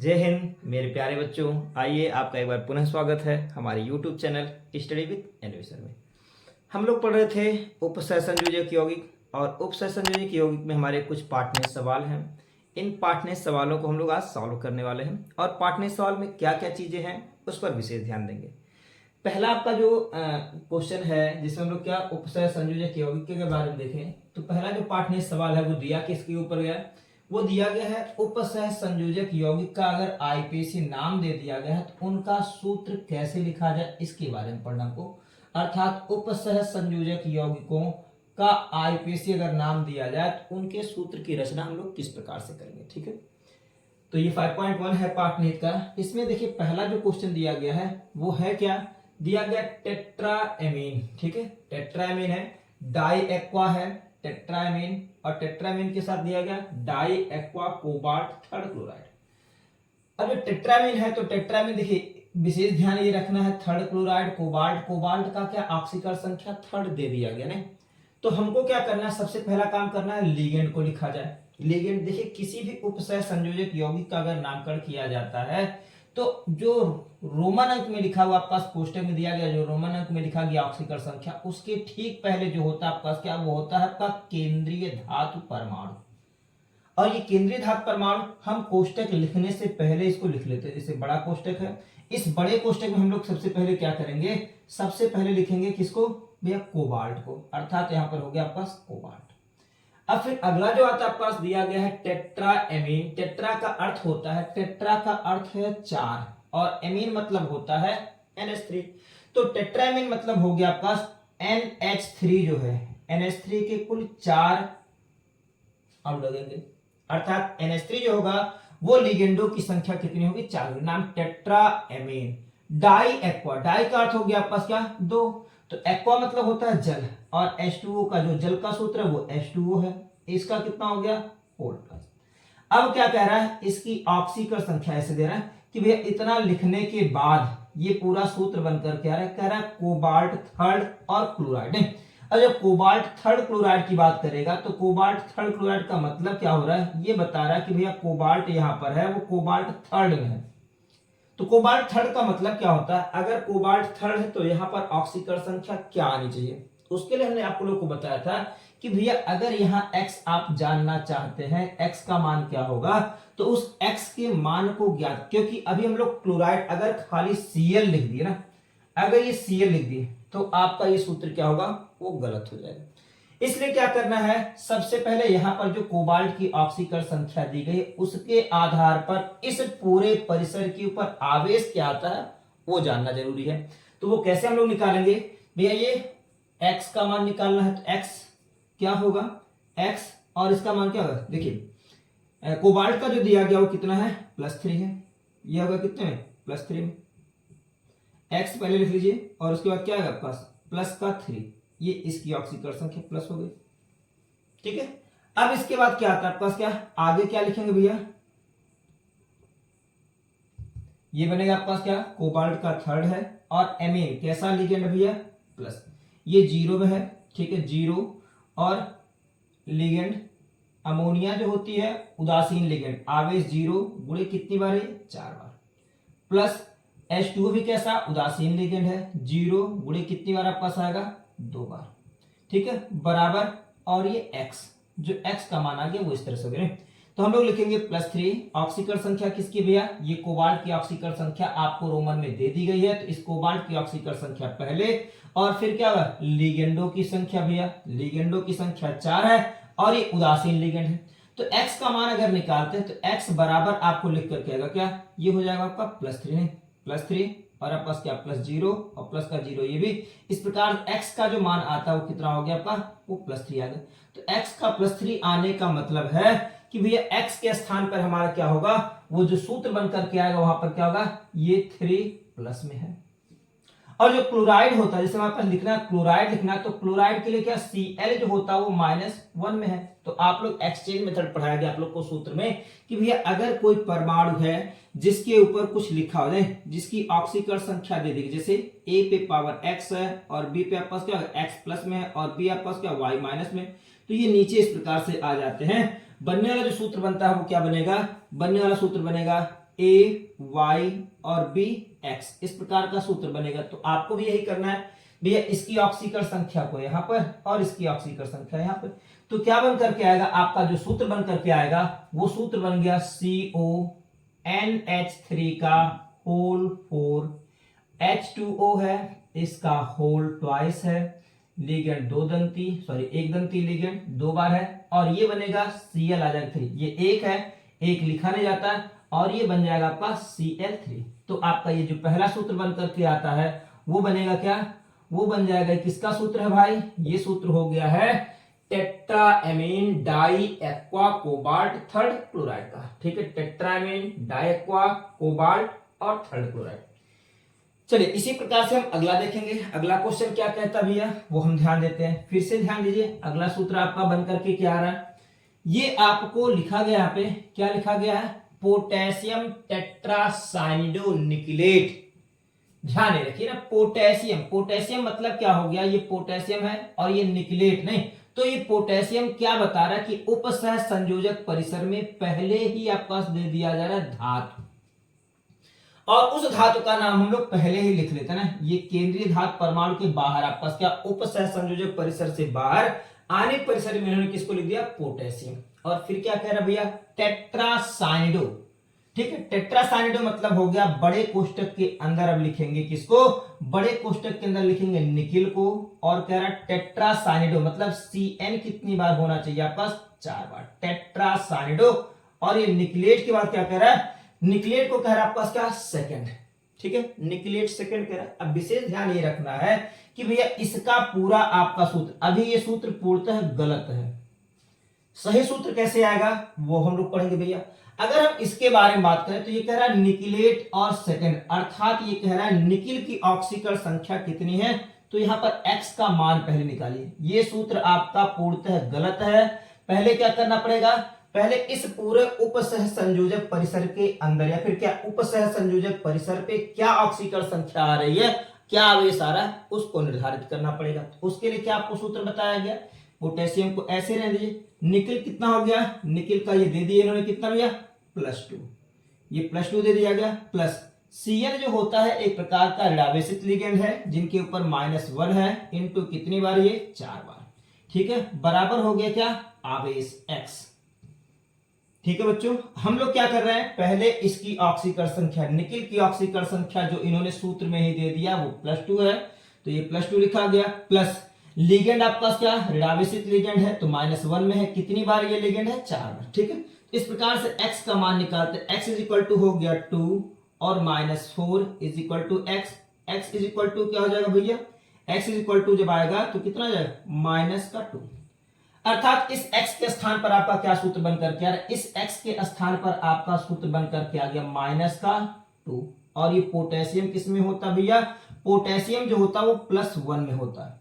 जय हिंद मेरे प्यारे बच्चों। आइए आपका एक बार पुनः स्वागत है हमारे YouTube channel study with animation में। हम लोग पढ़ रहे थे उपसय संयोजक यौगिक और उपसय संयोजक यौगिक में हमारे कुछ पाठनीय सवाल हैं। इन पाठनीय सवालों को हम लोग आज सॉल्व करने वाले हैं और पाठनीय सवाल में क्या क्या चीज़ें हैं उस पर विशेष ध्यान देंगे। पहला आपका जो क्वेश्चन है जिसमें हम लोग क्या उपसय संयोजक यौगिक के बारे में देखें, तो पहला जो पाठनीय सवाल है वो दिया किसके ऊपर गया, वो दिया गया है उपसह संयोजक यौगिक का अगर आईपीसी नाम दे दिया गया है तो उनका सूत्र कैसे लिखा जाए इसके बारे में पढ़ना को। अर्थात उपसह संयोजक यौगिकों का आईपीसी अगर नाम दिया जाए तो उनके सूत्र की रचना हम लोग किस प्रकार से करेंगे। ठीक है, तो ये 5.1 है पाठनीति का। इसमें देखिए पहला जो क्वेश्चन दिया गया है वो है क्या, दिया गया टेट्राएमीन। ठीक है, टेट्राएमीन है, डाई एक्वा है टेट्राएमीन और टेट्राएमीन के साथ दिया गया diaqua cobalt third chloride. अब जो टेट्राएमीन है तो टेट्राएमीन देखिए विशेष ध्यान ये रखना है थर्ड क्लोराइड कोबाल्ट, कोबाल्ट का क्या ऑक्सीकरण संख्या थर्ड दे दिया गया नहीं। तो हमको क्या करना है, सबसे पहला काम करना है लिगेंड को लिखा जाए। लिगेंड देखिए किसी भी उपसह संयोजक यौगिक का अगर नामकरण किया जाता है तो जो रोमन अंक में लिखा हुआ आपके पास कोष्टक में दिया गया, जो रोमन अंक में लिखा गया ऑक्सीकरण संख्या, उसके ठीक पहले जो होता है आपके पास क्या, वो होता है आपका केंद्रीय धातु परमाणु। और ये केंद्रीय धातु परमाणु हम कोष्टक लिखने से पहले इसको लिख लेते हैं। जैसे बड़ा कोष्टक है, इस बड़े कोष्टक में हम लोग सबसे पहले क्या करेंगे, सबसे पहले लिखेंगे किसको भैया, कोबाल्ट को। अर्थात यहां पर हो गया आपके पास कोबाल्ट। अब फिर अगला जो आता है आपके पास दिया गया है टेट्राएमीन। टेट्रा का अर्थ होता है, टेट्रा का अर्थ है चार और एमीन मतलब होता है NH3। तो टेट्राएमीन मतलब हो गया आपके पास NH3 जो है, NH3 के कुल 4 अब लगेंगे। अर्थात NH3 जो होगा वो लिगेंडो की संख्या कितनी होगी, 4। नाम टेट्राएमीन। डाई एक्वा, डाई का अर्थ हो गया आपके पास क्या, 2। तो एक्वा मतलब होता है जल और H2O का जो जल का सूत्र है वो H2O है। इसका कितना हो गया 4+। अब क्या कह रहा है, इसकी ऑक्सीकरण संख्या ऐसे दे रहा है कि भैया इतना लिखने के बाद ये पूरा सूत्र बनकर क्या है, कह रहा है कोबाल्ट थर्ड और क्लोराइड। और जब कोबाल्ट थर्ड क्लोराइड की बात करेगा तो कोबाल्ट थर्ड क्लोराइड का मतलब क्या हो रहा है, ये बता रहा है कि भैया कोबाल्ट यहां पर है वो कोबाल्ट थर्ड में है। तो कोबाल्ट थर्ड का मतलब क्या होता है, अगर कोबाल्ट थर्ड है तो यहाँ पर ऑक्सीकरण संख्या क्या आनी चाहिए। उसके लिए हमने आप लोगों को बताया था कि भैया अगर यहाँ x आप जानना चाहते हैं x का मान क्या होगा, तो उस x के मान को ज्ञात, क्योंकि अभी हम लोग क्लोराइड अगर खाली Cl लिख दिए ना, अगर ये Cl लिख दिए तो आपका ये सूत्र क्या होगा, वो गलत हो जाएगा। इसलिए क्या करना है, सबसे पहले यहां पर जो कोबाल्ट की ऑक्सीकरण संख्या दी गई उसके आधार पर इस पूरे परिसर के ऊपर आवेश क्या आता है वो जानना जरूरी है। तो वो कैसे हम लोग निकालेंगे भैया, ये x का मान निकालना है तो x क्या होगा, x और इसका मान क्या होगा, देखिए कोबाल्ट का जो दिया गया वो कितना है +3 है, ये होगा कितने में +3 में। x पहले लिख लीजिए और उसके बाद क्या आएगा आपके पास +3, ये इसकी ऑक्सीकरण संख्या प्लस हो गई। ठीक है, अब इसके बाद क्या आता है आपके पास, क्या आगे क्या लिखेंगे भैया, ये बनेगा आपके पास क्या, कोबाल्ट का थर्ड है और एमीन कैसा लिगेंड भैया प्लस, ये 0 में है। ठीक है, 0 और लिगेंड अमोनिया जो होती है उदासीन लिगेंड, आवेश 0 गुणे कितनी बार है 4 बार, प्लस H2O भी कैसा उदासीन लिगेंड है, 0 गुणे कितनी बार आपके पास आएगा 2 बार। ठीक है, बराबर और ये x, जो x का मान आ गया वो इस तरह से हो गया। तो हम लोग लिखेंगे +3। ऑक्सीकरण संख्या किसकी भैया, ये कोबाल्ट की ऑक्सीकरण संख्या आपको रोमन में दे दी गई है, तो इस कोबाल्ट की ऑक्सीकरण संख्या पहले और फिर क्या हुआ लिगेंडो की संख्या, भैया लिगेंडो की संख्या 4 है और ये उदासीन लिगेंड है। तो x का मान अगर निकालते हैं तो x बराबर आपको लिख करके आएगा क्या, ये हो जाएगा आपका +3 नहीं +3 और आपके पास क्या +0 और प्लस का 0 ये भी। इस प्रकार x का जो मान आता है वो कितना हो गया आपका, वो +3 आ गया। तो x का +3 आने का मतलब है कि भैया x के स्थान पर हमारा क्या होगा, वो जो सूत्र बनकर के आएगा वहां पर क्या होगा, ये 3+ में है। और जो क्लोराइड होता है, जैसे हमारे पास लिखना है क्लोराइड लिखना है, तो क्लोराइड के लिए क्या Cl जो होता है वो -1 में है। तो आप लोग एक्सचेंज मेथड पढ़ाया गया आप लोग को सूत्र में कि भैया अगर कोई परमाणु है जिसके ऊपर कुछ लिखा हो जाए, जिसकी ऑक्सीकरण संख्या दे देगी, जैसे A पे पावर x है और B पे आपके पास क्या x प्लस में है और B आपके पास क्या y माइनस में, तो ये नीचे इस प्रकार से आ जाते हैं। बनने वाला जो सूत्र बनता है वो क्या बनेगा, बनने वाला सूत्र बनेगा AY और BX, इस प्रकार का सूत्र बनेगा। तो आपको भी यही करना है भैया, इसकी ऑक्सीकरण संख्या को यहाँ पर और इसकी ऑक्सीकरण संख्या यहाँ पर। तो क्या बन करके आएगा आपका, जो सूत्र बन करके आएगा वो सूत्र बन गया CONH3 का होल 4, H2O है इसका होल ट्वाइस है, लिगेंड दो दंती सॉरी एक दंती लिगेंड दो बार है, और ये बनेगा Cl आ जाएगा 3, ये एक है, एक लिखा नहीं जाता है, और ये बन जाएगा आपका Cl3। तो आपका ये जो पहला सूत्र बन करके आता है वो बनेगा क्या, वो बन जाएगा किसका सूत्र है भाई, ये सूत्र हो गया है tetraammine diaqua cobalt third chloride का। ठीक है, टेट्राएमीन डाई एक्वा कोबाल्ट और थर्ड क्लोराइड। चलिए इसी प्रकार से हम अगला देखेंगे, अगला क्वेश्चन क्या कहता भैया वो हम ध्यान देते हैं। फिर से ध्यान दीजिए, अगला सूत्र आपका बन करके क्या आ रहा है, ये आपको लिखा गया यहाँ पे, क्या लिखा गया है, पोटेशियम टेट्रासाइनिडो निकलेट। ध्यान रखिए ना, पोटेशियम, पोटेशियम मतलब क्या हो गया, ये पोटेशियम है और ये निकलेट नहीं, तो ये पोटेशियम क्या बता रहा है कि उपसह संयोजक परिसर में पहले ही आपके पास दे दिया जा रहा है धातु, और उस धातु का नाम हम लोग पहले ही लिख लेते हैं ना, ये केंद्रीय धातु परमाणु के बाहर आपके पास क्या उपसह संयोजक परिसर से बाहर आने परिसर में इन्होंने किसको लिख दिया, पोटेशियम। और फिर क्या कह रहा भैया, टेट्रासाइनिडो। ठीक है, टेट्रासाइनिडो मतलब हो गया बड़े कोष्टक के अंदर, अब लिखेंगे किसको, बड़े कोष्टक के अंदर लिखेंगे निकिल को, और कह रहा टेट्रासाइनिडो मतलब Cn कितनी बार होना चाहिए आपके पास, 4 बार, टेट्रासाइनिडो। और ये निकलेट के बाद क्या कह रहा है, निकलेट को कह रहा है आपके पास क्या, सेकंड। ठीक है, निकलेट सेकंड कह रहा है। अब विशेष ध्यान ये रखना है कि भैया इसका पूरा आपका सूत्र, अभी ये सूत्र पूर्णतः गलत है, सही सूत्र कैसे आएगा वो हम लोग पढ़ेंगे भैया। अगर हम इसके बारे में बात करें तो ये कह रहा है निकिलेट और सेकंड, अर्थात ये कह रहा है निकिल की ऑक्सीकरण संख्या कितनी है, तो यहां पर x का मान पहले निकालिए। ये सूत्र आपका पूर्णतः गलत है। पहले क्या करना पड़ेगा, पहले इस पूरे उपसह संयोजक परिसर के अंदर या फिर क्या उपसह संयोजक परिसर पे क्या ऑक्सीकरण संख्या आ रही है, क्या आवेश आ रहा है, उसको निर्धारित करना पड़ेगा। उसके लिए क्या आपको सूत्र बताया गया, पोटेशियम को ऐसे रहने दीजिए, निकिल कितना हो गया, निकिल का ये दे दिया इन्होंने कितना भैया, +2, ये +2 दे दिया गया, प्लस Cl जो होता है एक प्रकार का ऋणावेशित लिगेंड है जिनके ऊपर -1 है, इनटू कितनी बार, ये 4 बार। ठीक है, बराबर हो गया क्या, आवेश x। ठीक है बच्चों, हम लोग क्या कर रहे हैं, पहले इसकी ऑक्सीकरण संख्या, निकिल की ऑक्सीकरण संख्या जो इन्होंने सूत्र में ही दे दिया वो +2 है, तो ये +2 लिखा गया, प्लस लिगेंड आपका क्या, ऋणावेशित लिगेंड है तो -1 में है, कितनी बार ये लिगेंड है, 4 बार। ठीक है, इस प्रकार से x का मान निकालते, x इज इक्वल टू हो गया 2 और -4 is equal to x, x is equal to क्या हो जाएगा भैया, x इज इक्वल टू जब आएगा तो कितना आ जाएगा, -2, अर्थात इस x के स्थान पर आपका क्या सूत्र बनकर के आ रहा है, इस x के स्थान पर आपका सूत्र बनकर के आ गया -2, और ये पोटेशियम किस में होता भैया, पोटेशियम जो होता है वो +1 में होता है।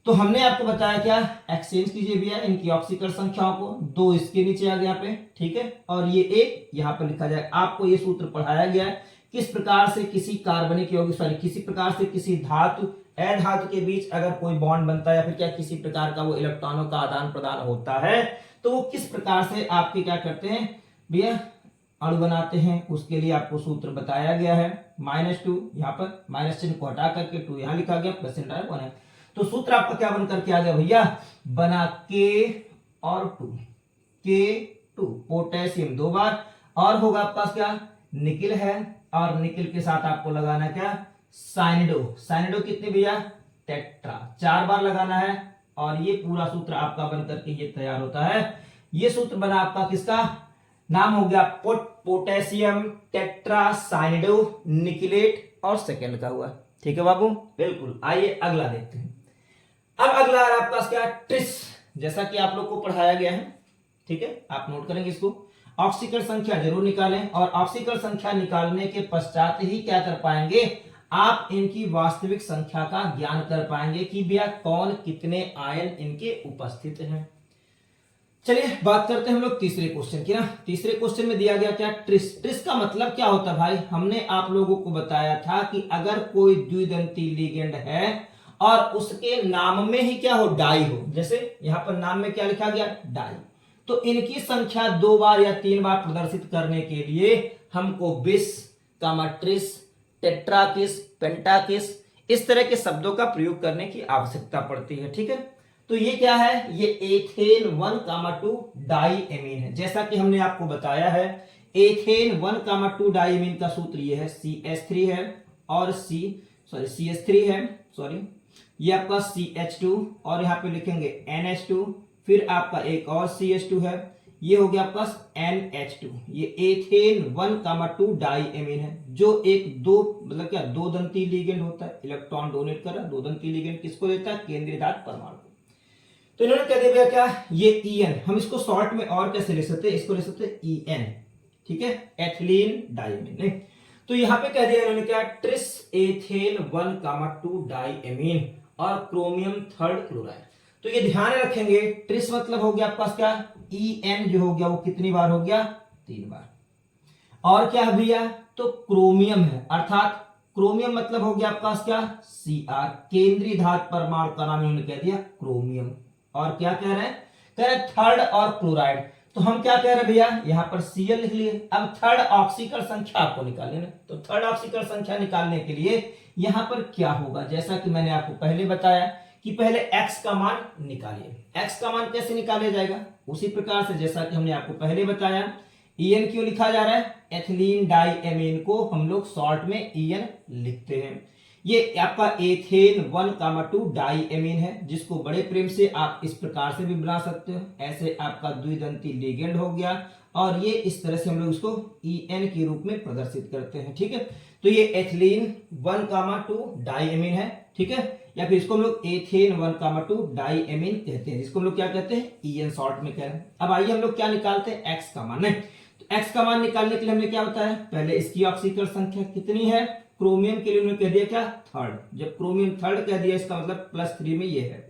तो हमने आपको बताया क्या, एक्सचेंज कीजिए भैया इनकी ऑक्सीकरण संख्याओं को, 2 इसके नीचे आ गया पे, ठीक है, और ये एक यहां पर लिखा जाए। आपको ये सूत्र पढ़ाया गया है किस प्रकार से किसी कार्बनिक यौगिक सॉरी किसी प्रकार से किसी धातु अधातु के बीच अगर कोई बॉन्ड बनता है या फिर क्या किसी प्रकार का वो इलेक्ट्रॉनों का आदान प्रदान होता है तो वो किस प्रकार से आपके क्या करते हैं भैया, अणु बनाते हैं, उसके लिए आपको सूत्र बताया गया है। -2 यहाँ पर माइनस चिन्ह को हटा करके 2 यहाँ लिखा गया, प्लस चिन्ह 1 है, तो सूत्र आपका क्या बन करके आ गया भैया, बना K और 2 पोटेशियम 2 बार, और होगा आपके पास क्या, निकिल है, और निकिल के साथ आपको लगाना क्या, साइनिडो कितने भैया, टेट्रा 4 बार लगाना है, और ये पूरा सूत्र आपका बन करके ये तैयार होता है। ये सूत्र बना आपका किसका, नाम हो गया पोटेशियम टेट्रासाइनिडो निकिलेट और सेकंड का हुआ। ठीक है बाबू, बिल्कुल। आइए अगला देखते हैं। अब अगला है आपका क्या, ट्रिस, जैसा कि आप लोग को पढ़ाया गया है, ठीक है, आप नोट करेंगे इसको। ऑक्सीकरण संख्या जरूर निकालें, और ऑक्सीकरण संख्या निकालने के पश्चात ही क्या कर पाएंगे, आप इनकी वास्तविक संख्या का ज्ञान कर पाएंगे कि भैया कौन कितने आयन इनके उपस्थित हैं। चलिए बात करते हैं हम लोग तीसरे क्वेश्चन की ना। तीसरे क्वेश्चन में दिया गया क्या, ट्रिस। ट्रिस का मतलब क्या होता है भाई, हमने आप लोगों को बताया था कि अगर कोई द्विदंती लिगेंड है और उसके नाम में ही क्या हो, डाई हो, जैसे यहां पर नाम में क्या लिखा गया, डाई, तो इनकी संख्या 2 बार या 3 बार प्रदर्शित करने के लिए हमको बिस, ट्रिस, टेट्राकिस, पेंटाकिस इस तरह के शब्दों का प्रयोग करने की आवश्यकता पड़ती है। ठीक है, तो ये क्या है, ये एथेन 1,2 डाईएमीन है। जैसा कि हमने आपको बताया है एथेन 1,2 डाईएमीन का सूत्र ये है CH3 है और CH3 है, ये आपका CH2 और यहाँ पे लिखेंगे NH2, फिर आपका एक और CH2 है, ये हो गया आपका NH2। ये एथेन 1,2 डाईएमीन है जो एक दो दंती लिगेंड होता है, इलेक्ट्रॉन डोनेट कर रहा है, दो दंती लिगेंड किसको देता है, केंद्रीय धातु परमाणु को। तो इन्होंने कह दिया क्या, ये EN, हम इसको शॉर्ट में और कैसे ले सकते हैं, इसको ले सकते हैं EN, ठीक है, एथिलीन डाईएमीन। नहीं तो यहां पे कह दिया इन्होंने क्या, ट्रिस एथेन 1,2 डाईएमीन और क्रोमियम 3 क्लोराइड। तो ये ध्यान रखेंगे, ट्रिस मतलब हो गया आपके पास क्या, EN जो हो गया वो कितनी बार हो गया, 3 बार। और क्या है भैया, तो क्रोमियम है, अर्थात क्रोमियम मतलब हो गया आपके पास क्या, Cr, केंद्रीय धातु परमाणु का नाम इन्होंने कह दिया क्रोमियम। और क्या कह रहे हैं, कह रहे थर्ड और क्लोराइड। तो हम क्या कह रहे हैं भैया, यहां पर Cl लिख लिए। अब थर्ड ऑक्सीकरण संख्या आपको निकालनी है, तो थर्ड ऑक्सीकरण संख्या निकालने के लिए यहां पर क्या होगा, जैसा कि मैंने आपको पहले बताया कि पहले x का मान निकालिए। x का मान कैसे निकाला जाएगा, उसी प्रकार से जैसा कि हमने आपको पहले बताया। EN क्यों लिखा जा रहा है, एथिलीन डाईएमीन को हम लोग शॉर्ट में EN लिखते हैं। ये आपका एथेन 1,2 डाईएमीन है, जिसको बड़े प्रेम से आप इस प्रकार से भी बना सकते हो, ऐसे आपका द्विदंती लिगेंड हो गया, और ये इस तरह से हम लोग इसको EN के रूप में प्रदर्शित करते हैं। ठीक है, तो ये एथिलीन 1,2 डाईएमीन है, ठीक है, या फिर इसको हम लोग एथेन 1,2 डाईएमीन कहते हैं, जिसको हम लोग क्या कहते हैं, EN शॉर्ट में कह रहे हैं। अब आइए हम लोग क्या निकालते हैं, x का मान। नहीं तो x का मान निकालने के लिए हमने क्या बताया, पहले इसकी ऑक्सीकरण संख्या कितनी है, क्रोमियम के लिए उन्होंने कह दिया क्या, थर्ड। जब क्रोमियम थर्ड कह दिया इसका मतलब +3 में ये है,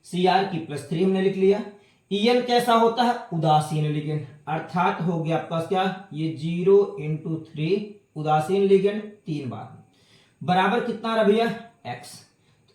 Cr की +3 हमने लिख लिया। EN कैसा होता है, उदासीन लिगेंड, अर्थात हो गया आपका क्या, ये 0 × 3 उदासीन लिगेंड 3 बार, बराबर कितना रहा भैया, x।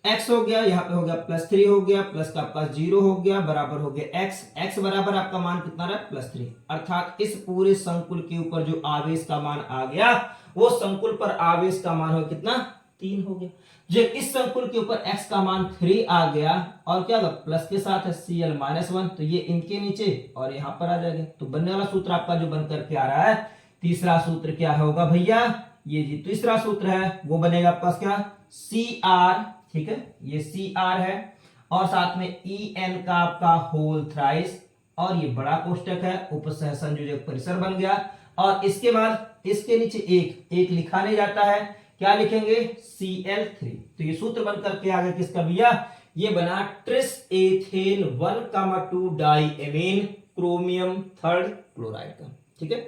x हो गया, यहाँ पे हो गया +3 हो गया, प्लस का आपका 0 हो गया, बराबर हो गया x बराबर आपका मान कितना रहा, +3। अर्थात इस पूरे संकुल के ऊपर जो आवेश का मान आ गया, वो संकुल पर आवेश का मान हो कितना, 3 हो गया। जब इस संकुल के ऊपर x का मान 3 आ गया, और क्या होगा, प्लस के साथ है Cl-1, तो ये इनके नीचे और यहाँ पर आ जाएगा। तो बनने वाला सूत्र आपका जो बनकर के आ रहा है, तीसरा सूत्र क्या होगा भैया, ये जी तीसरा सूत्र है, वो बनेगा आपके पास क्या, Cr, ठीक है, ये Cr है, और साथ में EN का आपका होल थ्राइस, और ये बड़ा कोष्टक है, उपसह संयोजक परिसर बन गया। और इसके बाद इसके नीचे एक लिखा नहीं जाता है, क्या लिखेंगे, Cl3। तो ये सूत्र बनकर के आ गया किसका भैया, ये बना ट्रिस एथेन 1,2 डाईएमीन क्रोमियम 3 क्लोराइड का। ठीक है,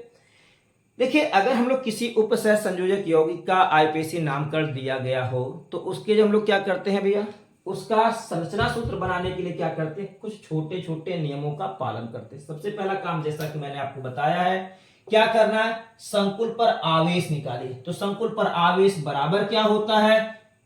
देखिए अगर हम लोग किसी उपसह संयोजक यौगिक का IPC नामकरण दिया गया हो, तो उसके जो हम लोग क्या करते हैं भैया, उसका संरचना सूत्र बनाने के लिए क्या करते हैं, कुछ छोटे छोटे नियमों का पालन करते हैं। सबसे पहला काम, जैसा कि मैंने आपको बताया है, क्या करना है, संकुल पर आवेश निकालिए। तो संकुल पर आवेश बराबर क्या होता है,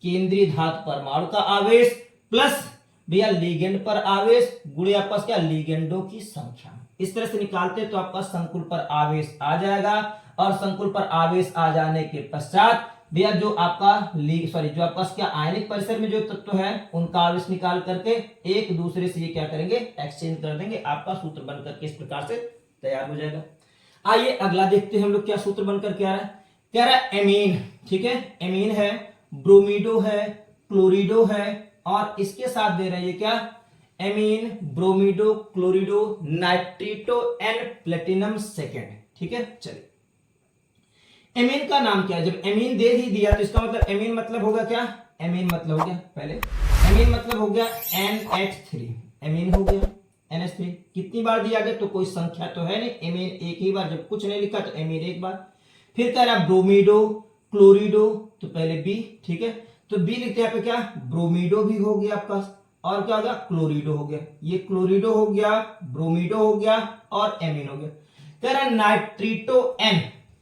केंद्रीय धातु परमाणु का आवेश प्लस भैया लिगेंड पर आवेश गुणे आपस क्या, लिगेंडों की संख्या। इस तरह से निकालते तो आपका संकुल पर आवेश आ जाएगा, और संकुल पर आवेश आ जाने के पश्चात भैया जो आपका जो आपका क्या आयनिक परिसर में जो तत्व है उनका आवेश निकाल करके एक दूसरे से ये क्या करेंगे, एक्सचेंज कर देंगे। आपका सूत्र बनकर के इस प्रकार से तैयार हो जाएगा। आइए अगला देखते हैं हम लोग क्या सूत्र बनकर के आ रहा है, कह रहा है एमीन। ठीक है, एमीन है, ब्रोमीडो है, क्लोरिडो है, और इसके साथ दे रहे हैं क्या, एमीन, ब्रोमीडो, क्लोरिडो, नाइट्रिटो एंड प्लेटिनम सेकेंड। ठीक है, चलिए एमीन का नाम क्या है, जब एमीन दे ही दिया तो इसका मतलब एमीन मतलब होगा क्या, एमीन मतलब हो गया, पहले एमीन मतलब हो गया NH3, एमीन हो गया NH3। कितनी बार दिया गया, तो कोई संख्या तो है नहीं, एमीन एक ही बार, जब कुछ नहीं लिखा तो एमीन एक बार। फिर कह रहा ब्रोमीडो, क्लोरिडो, तो पहले B, ठीक है, तो B लिखते हैं पे क्या, ब्रोमीडो भी हो गया आपका, और क्या हो गया, क्लोरिडो हो गया। ये क्लोरिडो हो गया, ब्रोमीडो हो गया, और एमीन हो गया। कह रहा नाइट्रिटो N,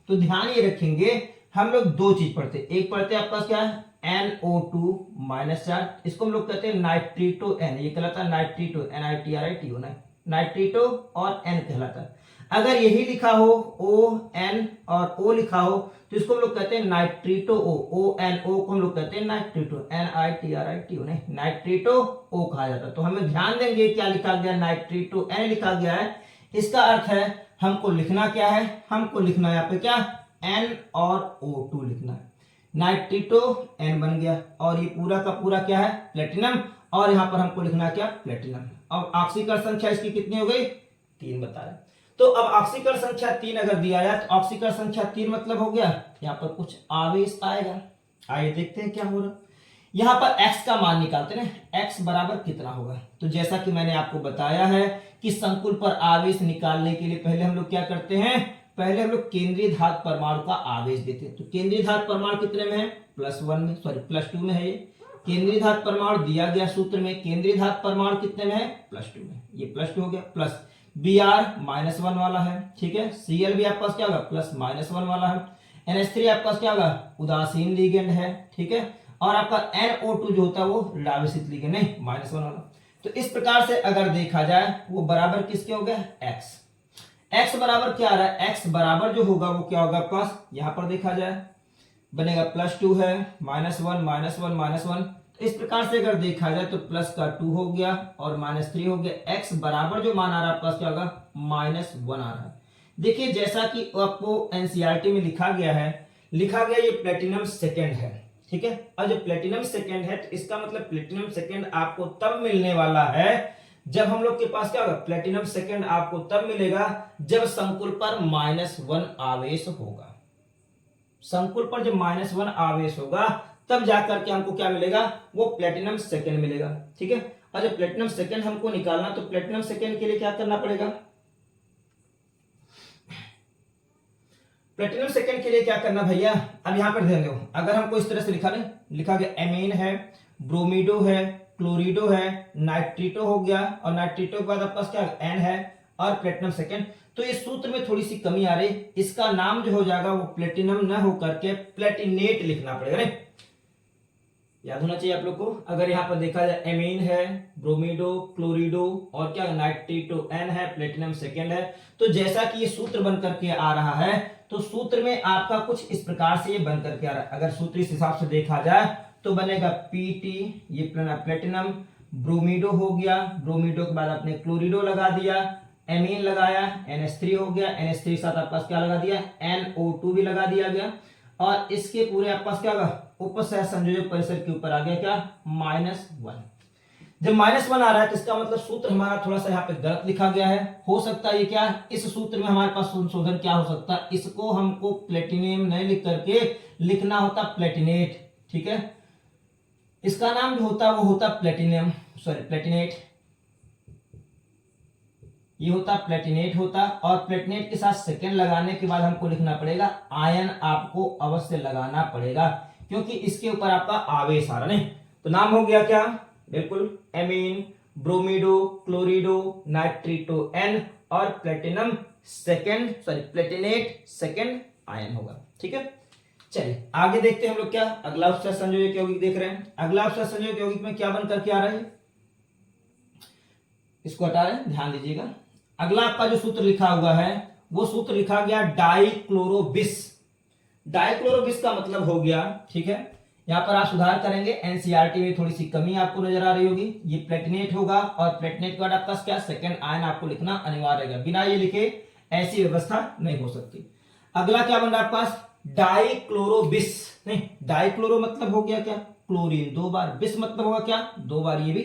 तो ध्यान ये रखेंगे हम लोग दो चीज पढ़ते हैं, एक पढ़ते हैं आपका क्या है NO2 -4, इसको हम लोग कहते हैं नाइट्रिटो N, ये कहलाता है नाइट्रिटो, NITRITO ना, नाइट्रेटो और N कहलाता है। अगर यही लिखा हो ON और O लिखा हो तो इसको हम लोग कहते हैं नाइट्रेटो O, ONO को हम लोग कहते हैं नाइट्रेटो, NITRITO नहीं, नाइट्रेटो O कहा जाता है। तो हमें ध्यान देंगे क्या लिखा गया, नाइट्रेटो N लिखा गया है। इसका अर्थ है हमको लिखना क्या है, हमको लिखना है यहाँ पे क्या, N और O2 लिखना है। नाइट्रेटो N बन गया और ये पूरा का पूरा क्या है, प्लेटिनम, और यहाँ पर हमको लिखना क्या, प्लेटिनम। अब ऑक्सीकरण संख्या इसकी कितनी हो गई, 3 बता रहे। तो अब ऑक्सीकरण संख्या 3 अगर दिया जाए तो ऑक्सीकरण संख्या 3 मतलब हो गया यहाँ पर कुछ आवेश आएगा। आइए देखते हैं क्या हो रहा है। यहाँ पर x का मान निकालते हैं, x बराबर कितना होगा। तो जैसा कि मैंने आपको बताया है कि संकुल पर आवेश निकालने के लिए पहले हम लोग क्या करते हैं, पहले हम लोग केंद्रीय धातु परमाणु का आवेश देते हैं। तो केंद्रीय धातु परमाणु कितने में है, +1 में, सॉरी +2 में है। ये केंद्रीय धातु परमाणु दिया गया सूत्र में, केंद्रीय धातु परमाणु कितने में है, +2 में। ये +2 हो गया, प्लस Br -1 वाला है, ठीक है। Cl भी आपके पास क्या होगा, +-1 वाला है। NH3 आपके पास क्या होगा, उदासीन लिगेंड है, ठीक है। और आपका NO2 जो होता है वो ऋणावेशित लिगेंड, नहीं, -1 वाला। तो इस प्रकार से अगर देखा जाए वो बराबर किसके हो गया, x बराबर क्या आ रहा है, x बराबर जो होगा वो क्या होगा आपके पास, यहां पर देखा जाए बनेगा +2 है, -1 -1 तो इस प्रकार से अगर देखा जाए तो प्लस का 2 हो गया और -3 हो गया। x बराबर जो मान आ रहा है आपके पास क्या होगा, -1 आ रहा है। देखिए जैसा कि आपको एनसीईआरटी में लिखा गया ये प्लेटिनम सेकेंड है, ठीक है। और जो प्लेटिनम सेकेंड है तो इसका मतलब प्लेटिनम सेकेंड आपको तब मिलने वाला है जब हम लोग के पास क्या होगा, प्लेटिनम सेकेंड आपको तब मिलेगा जब संकुल पर -1 आवेश होगा। संकुल पर जब -1 आवेश होगा तब जाकर के हमको क्या मिलेगा, वो प्लेटिनम सेकेंड मिलेगा, ठीक है। और जब प्लेटिनम सेकेंड हमको निकालना तो प्लेटिनम सेकेंड के लिए क्या करना पड़ेगा, प्लेटिनम सेकेंड के लिए क्या करना भैया, अब यहां पर ध्यान दो। अगर हमको इस तरह से लिखा गया एमीन है, ब्रोमीडो है, क्लोरिडो है, नाइट्रेटो हो गया और नाइट्रेटो के बाद आपके पास क्या N है और प्लेटिनम सेकेंड, तो इस सूत्र में थोड़ी सी कमी आ रही। इसका नाम जो हो जाएगा वो प्लेटिनम न होकर के प्लेटिनेट लिखना पड़ेगा, नहीं, याद होना चाहिए आप लोग को। अगर यहाँ पर देखा जाए एमीन है, ब्रोमीडो, क्लोरिडो और क्या नाइट्रेटो N है, प्लेटिनम सेकेंड है। तो जैसा कि ये सूत्र बन करके आ रहा है तो सूत्र में आपका कुछ इस प्रकार से ये बन करके आ रहा है। अगर सूत्र इस हिसाब से देखा जाए तो बनेगा PT, ये प्लेटिनम, ब्रोमीडो हो गया, ब्रोमीडो के बाद आपने क्लोरिडो लगा दिया, एमीन लगाया, NH3 हो गया, NH3 के साथ आपके पास क्या लगा दिया, NO2 भी लगा दिया गया और इसके पूरे आपके पास क्या होगा, उपसह संयोजक परिसर के ऊपर आ गया क्या, -1। जब -1 आ रहा है तो इसका मतलब सूत्र हमारा थोड़ा सा यहाँ पे गलत लिखा गया है। हो सकता है ये क्या, इस सूत्र में हमारे पास संशोधन क्या हो सकता है, इसको हमको प्लेटिनियम नहीं लिख करके लिखना होता प्लेटिनेट, ठीक है। इसका नाम जो होता है वो होता प्लेटिनियम, सॉरी प्लेटिनेट, ये होता प्लेटिनेट होता। और प्लेटिनेट के साथ सेकेंड लगाने के बाद हमको लिखना पड़ेगा आयन, आपको अवश्य लगाना पड़ेगा क्योंकि इसके ऊपर आपका आवेश आ रहा, नहीं। तो नाम हो गया क्या, बिल्कुल एमीन, ब्रोमीडो, क्लोरिडो, नाइट्रेटो N और platinum second, sorry Palatinate second ion होगा, ठीक है। चलिए आगे देखते हैं हम लोग क्या, अगला उपसह संयोजक यौगिक देख रहे हैं। अगला उपसह संयोजक यौगिक में क्या बन करके आ रहा है, इसको हटा रहे हैं, ध्यान दीजिएगा। अगला आपका जो सूत्र लिखा हुआ है वो सूत्र लिखा गया डाइक्लोरोबिस। डाइक्लोरोबिस का मतलब हो गया, ठीक है, यहां पर आप सुधार करेंगे, एनसीईआरटी में थोड़ी सी कमी आपको नजर आ रही होगी। ये प्लेटिनेट होगा और प्लेटिनेट के बाद आपका क्या, सेकेंड आयन आपको लिखना अनिवार्य है, बिना ये लिखे ऐसी व्यवस्था नहीं हो सकती। अगला क्या बन रहा है आपके पास, डाइक्लोरोबिस, नहीं, डाइक्लोरो मतलब हो गया क्या, क्लोरीन 2 बार, बिस मतलब होगा क्या, 2 बार, ये भी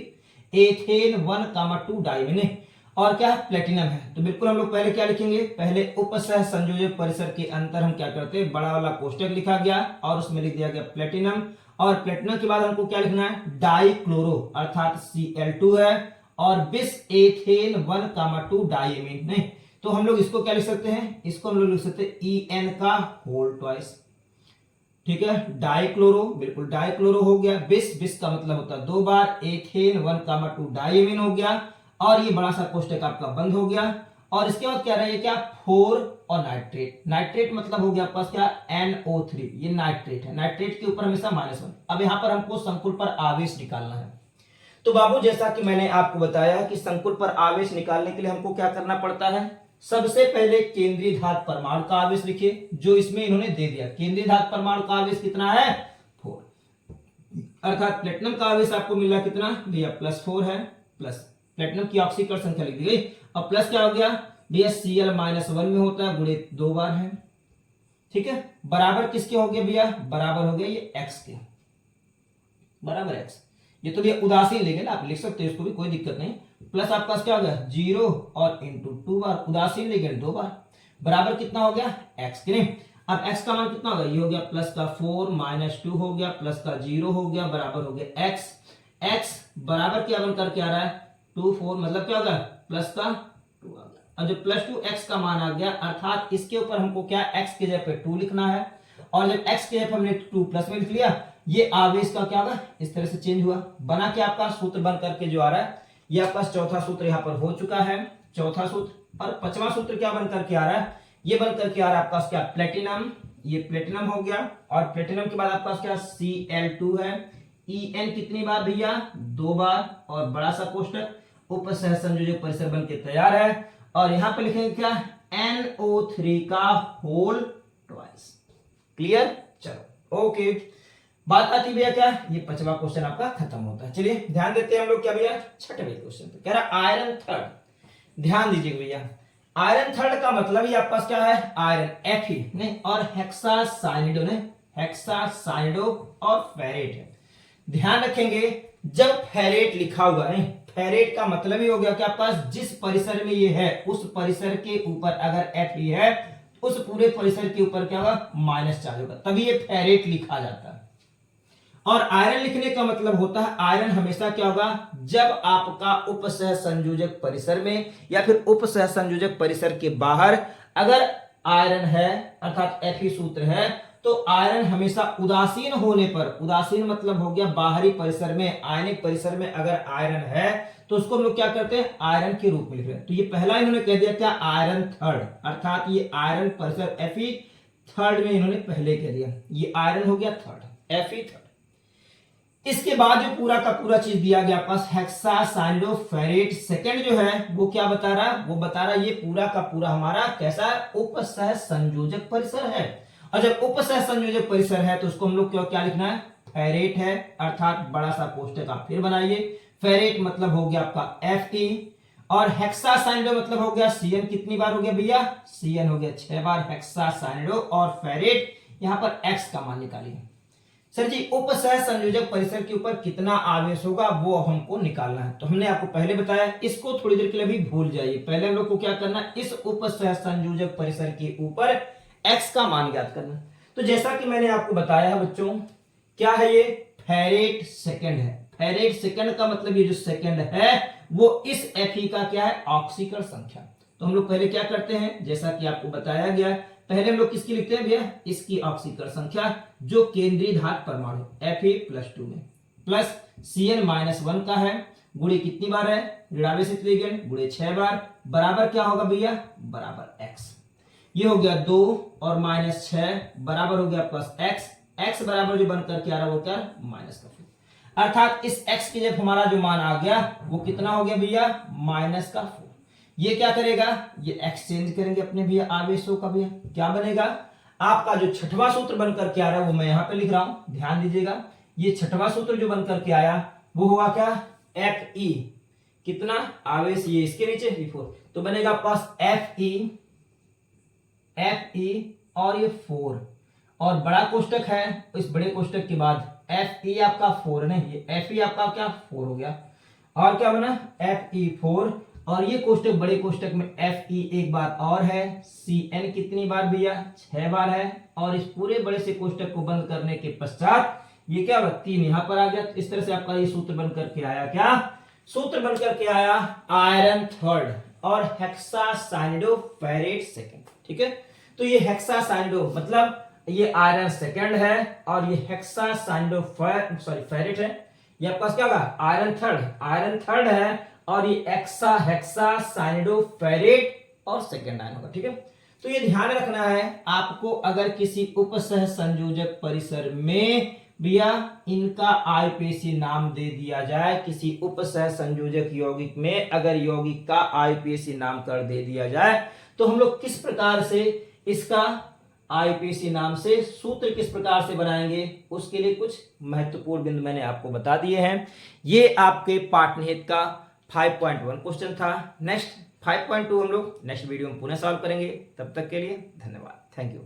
एथेन 1,2 डाइमिने और क्या प्लेटिनम है। तो बिल्कुल हम लोग पहले क्या लिखेंगे, पहले उपसह संयोजक परिसर के अंतर हम क्या करते हैं, बड़ा वाला कोष्टक लिखा गया और उसमें लिख दिया गया प्लेटिनम, और प्लेटिनम के बाद हमको क्या लिखना है, डाइक्लोरो अर्थात Cl2 है और बिस एथेन 1,2 डाइमीन, नहीं, तो हम लोग इसको क्या लिख सकते हैं, इसको हम लोग लिख सकते हैं En का होल ट्वाइस, ठीक है। डाइक्लोरो, बिल्कुल डाइक्लोरो हो गया, बिस का मतलब होता है 2 बार, एथेन 1,2 डाइमीन हो गया और ये बड़ा सा कोष्टक आपका बंद हो गया। और इसके बाद क्या रहा है, क्या 4 और नाइट्रेट, नाइट्रेट मतलब हो गया आपके पास क्या, NO3, ये नाइट्रेट है, नाइट्रेट के ऊपर हमेशा -1। अब यहां पर हमको संकुल पर आवेश निकालना है, तो बाबू जैसा कि मैंने आपको बताया कि संकुल पर आवेश निकालने के लिए हमको क्या करना पड़ता है, सबसे पहले केंद्रीय धातु परमाणु का आवेश लिखिए, जो इसमें इन्होंने दे दिया। केंद्रीय धातु परमाणु का आवेश कितना है, 4, अर्थात प्लेटिनम का आवेश आपको मिला कितना भैया, +4 है, प्लस प्लेटिनम की ऑक्सीकरण संख्या लिख दी गई, और प्लस क्या हो गया भैया, Cl-1 में होता है, गुणे 2 बार है, ठीक है। बराबर किसके हो गए भैया, बराबर हो गया ये x के, बराबर x। ये तो भैया उदासीन लेंगे ना, आप लिख सकते हो इसको भी, कोई दिक्कत नहीं। प्लस आपका क्या हो गया 0 और इंटू 2 बार, उदासीन लेंगे 2 बार, बराबर कितना हो गया x के। नहीं, अब x का मान कितना होगा, ये हो गया प्लस का 4 माइनस 2 हो गया, प्लस का 0 हो गया, बराबर हो गया x। x बराबर क्या बन करके आ रहा है 2 4, मतलब क्या होगा प्लस का 2 आ गया। और जो +2 x का मान आ गया, अर्थात इसके ऊपर हमको क्या x के जगह पे 2 लिखना है, और जब x के जगह पे हमने 2 प्लस में लिख लिया, ये आवेश का क्या होगा इस तरह से चेंज हुआ, बना के आपका सूत्र बन करके जो आ रहा है, ये आपका चौथा सूत्र यहाँ पर हो चुका है, चौथा सूत्र। और पांचवा सूत्र क्या बन करके आ रहा है, ये बन करके आ रहा है आपका क्या, प्लेटिनम, ये प्लेटिनम हो गया, और प्लेटिनम के बाद आपका क्या Cl2 है, En कितनी बार भैया 2 बार, और बड़ा सा कोष्टक उपसहसंयोजक परिसर बन के तैयार है। और यहां पे लिखेंगे क्या, NO3 का होल ट्वाइस। क्लियर, चलो ओके। बात आती भैया क्या, ये पांचवा क्वेश्चन आपका खत्म होता है। चलिए ध्यान देते हैं हम लोग क्या भैया, छठवें क्वेश्चन पे। कह रहा आयरन थर्ड, ध्यान दीजिएगा भैया, आयरन थर्ड का मतलब ही आपके पास क्या है, आयरन Fe नहीं, और हेक्सासाइनिडो नहीं, हेक्सासाइनिडो और फेरेट है। ध्यान रखेंगे, जब फेरेट लिखा हुआ है, फेरेट का मतलब ही हो गया कि आपके पास जिस परिसर में ये है, उस परिसर के ऊपर अगर Fe है, उस पूरे परिसर के ऊपर क्या होगा माइनस चार्ज होगा, तभी ये फेरेट लिखा जाता है। और आयरन लिखने का मतलब होता है, आयरन हमेशा क्या होगा, जब आपका उपसह संयोजक परिसर में या फिर उपसह संयोजक परिसर के बाहर अगर आयरन है, अर्थात Fe सूत्र है, तो आयरन हमेशा उदासीन होने पर, उदासीन मतलब हो गया बाहरी परिसर में, आयनिक परिसर में अगर आयरन है तो उसको हम लोग क्या करते हैं, आयरन के रूप में लिख रहे हैं। तो ये पहला इन्होंने कह दिया क्या, आयरन थर्ड, अर्थात ये आयरन परिसर Fe थर्ड में इन्होंने पहले कह दिया, ये आयरन हो गया थर्ड, Fe थर्ड। इसके बाद जो पूरा का पूरा चीज दिया गया पास, हेक्सासाइनिडोफेरेट सेकंड जो है वो क्या बता रहा है, वो बता रहा है ये पूरा का पूरा हमारा कैसा उपसह संयोजक परिसर है। और जब उपसह संयोजक परिसर है तो उसको हम लोग क्या लिखना है, फेरेट है, अर्थात बड़ा सा कोष्टक आप फिर बनाइए, फेरेट मतलब हो गया आपका Fe, और हेक्सासाइनिडो मतलब हो गया Cn, कितनी बार हो गया भैया, Cn हो गया 6 बार, हेक्सासाइनिडो और फेरेट, यहां पर x का मान निकालिए। सर जी उपसह संयोजक परिसर के ऊपर कितना आवेश होगा वो हमको निकालना है, तो हमने आपको पहले बताया, इसको थोड़ी देर के लिए भी भूल जाइए। पहले हम लोग को क्या करना है, इस उपसह संयोजक परिसर के ऊपर x का मान ज्ञात करना। तो जैसा कि मैंने आपको बताया बच्चों, क्या है ये, फेरेट सेकंड है। फेरेट सेकंड का मतलब ये जो सेकंड है वो इस Fe का क्या है, ऑक्सीकरण संख्या। तो हम लोग पहले क्या करते हैं, जैसा कि आपको बताया गया, पहले हम लोग किसकी लिखते हैं भैया, इसकी ऑक्सीकरण संख्या जो केंद्रीय धातु परमाणु Fe+2 में, प्लस Cn-1 का है, गुणे कितनी बार है, ऋणावेश त्रिगुण गुणे 6 बार, बराबर क्या होगा भैया, बराबर x। ये हो गया 2 और -6 बराबर हो गया प्लस x बराबर जो बन करके आ रहा है वो क्या, माइनस का 4, अर्थात इस x की जब हमारा जो मान आ गया वो कितना हो गया भैया, -4। ये क्या करेगा, ये एक्सचेंज करेंगे अपने भैया आवेशों का, भैया क्या बनेगा, आपका जो छठवां सूत्र बन करके आ रहा है वो मैं यहां पे लिख रहा हूं, ध्यान दीजिएगा। ये छठवां सूत्र जो बन करके आया वो हुआ क्या, Fe, कितना आवेश, ये इसके नीचे V4, तो बनेगा पास Fe और ये 4, और बड़ा कोष्टक है, इस बड़े कोष्टक के बाद Fe आपका 4 नहीं, ये Fe आपका क्या 4 हो गया, और क्या बना Fe4, और ये कोष्टक बड़े कोष्टक में Fe एक बार और है, Cn कितनी बार भैया 6 बार है, और इस पूरे बड़े से कोष्टक को बंद करने के पश्चात ये क्या हुआ 3 यहां पर आ गया। तो इस तरह से आपका ये सूत्र बन करके आया, क्या सूत्र बन करके आया, आयरन थर्ड और हेक्सासाइनिडोफेरेट सेकंड। ठीक है, तो ये हेक्सासाइनिडो मतलब ये आयरन सेकंड है और ये फेरेट है, ये आपके पास क्या होगा आयरन थर्ड है, और ये हेक्सासाइनिडोफेरेट और सेकंड आयन होगा। ठीक है, तो ये ध्यान रखना है आपको, अगर किसी उपसह संयोजक परिसर में भैया इनका आईपीएसी नाम दे दिया जाए, किसी उपसह संयोजक यौगिक में अगर यौगिक का आईपीएसी नाम कर दे दिया जाए तो हम लोग किस प्रकार से इसका आईपीएसी नाम से सूत्र किस प्रकार से बनाएंगे, उसके लिए कुछ महत्वपूर्ण बिंदु मैंने आपको बता दिए हैं। ये आपके पाठनिहित का 5.1 क्वेश्चन था। नेक्स्ट 5.2 हम लोग नेक्स्ट वीडियो में पुनः सॉल्व करेंगे। तब तक के लिए धन्यवाद। Thank you.